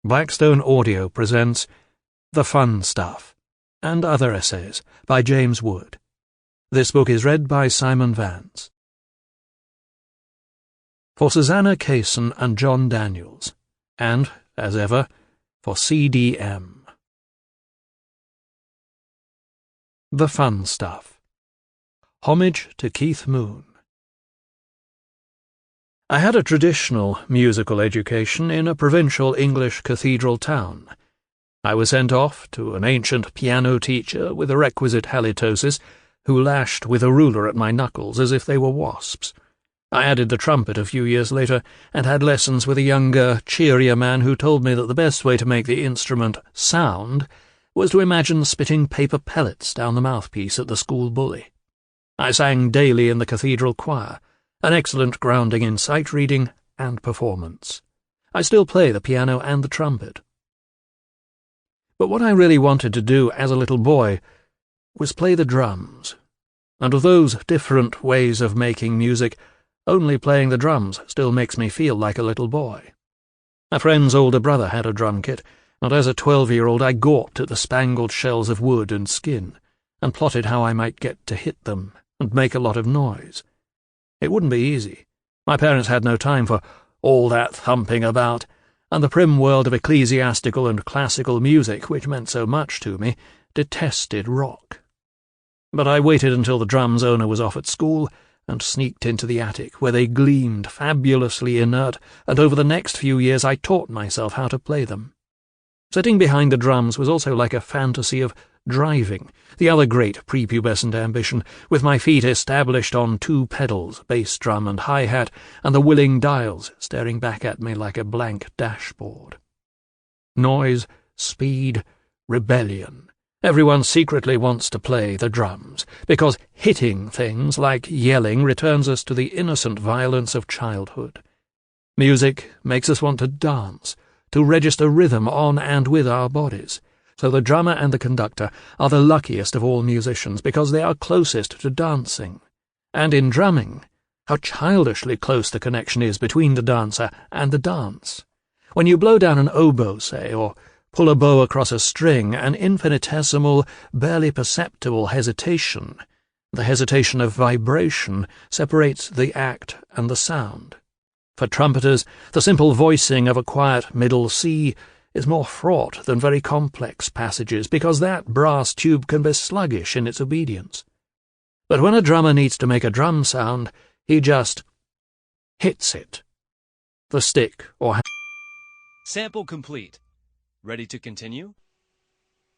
Blackstone Audio presents The Fun Stuff and Other Essays by James Wood. This book is read by Simon Vance. For Susanna Kaysen and John Daniels, and, as ever, for CDM. The Fun Stuff. Homage to Keith Moon. I had a traditional musical education in a provincial English cathedral town. I was sent off to an ancient piano teacher with a requisite halitosis, who lashed with a ruler at my knuckles as if they were wasps. I added the trumpet a few years later, and had lessons with a younger, cheerier man who told me that the best way to make the instrument sound was to imagine spitting paper pellets down the mouthpiece at the school bully. I sang daily in the cathedral choir, an excellent grounding in sight-reading and performance. I still play the piano and the trumpet. But what I really wanted to do as a little boy was play the drums, and of those different ways of making music, only playing the drums still makes me feel like a little boy. A friend's older brother had a drum kit, and as a 12-year-old I gawped at the spangled shells of wood and skin, and plotted how I might get to hit them and make a lot of noise. It wouldn't be easy. My parents had no time for all that thumping about, and the prim world of ecclesiastical and classical music, which meant so much to me, detested rock. But I waited until the drum's owner was off at school, and sneaked into the attic, where they gleamed fabulously inert, and over the next few years I taught myself how to play them. Sitting behind the drums was also like a fantasy of driving, the other great prepubescent ambition, with my feet established on two pedals, bass drum and hi-hat, and the willing dials staring back at me like a blank dashboard. Noise, speed, rebellion. Everyone secretly wants to play the drums, because hitting things, like yelling, returns us to the innocent violence of childhood. Music makes us want to dance, to register rhythm on and with our bodies. So the drummer and the conductor are the luckiest of all musicians because they are closest to dancing. And in drumming, how childishly close the connection is between the dancer and the dance. When you blow down an oboe, say, or pull a bow across a string, an infinitesimal, barely perceptible hesitation, the hesitation of vibration, separates the act and the sound. For trumpeters, the simple voicing of a quiet middle C is more fraught than very complex passages, because that brass tube can be sluggish in its obedience. But when a drummer needs to make a drum sound, he just hits it. The stick or Sample complete. Ready to continue?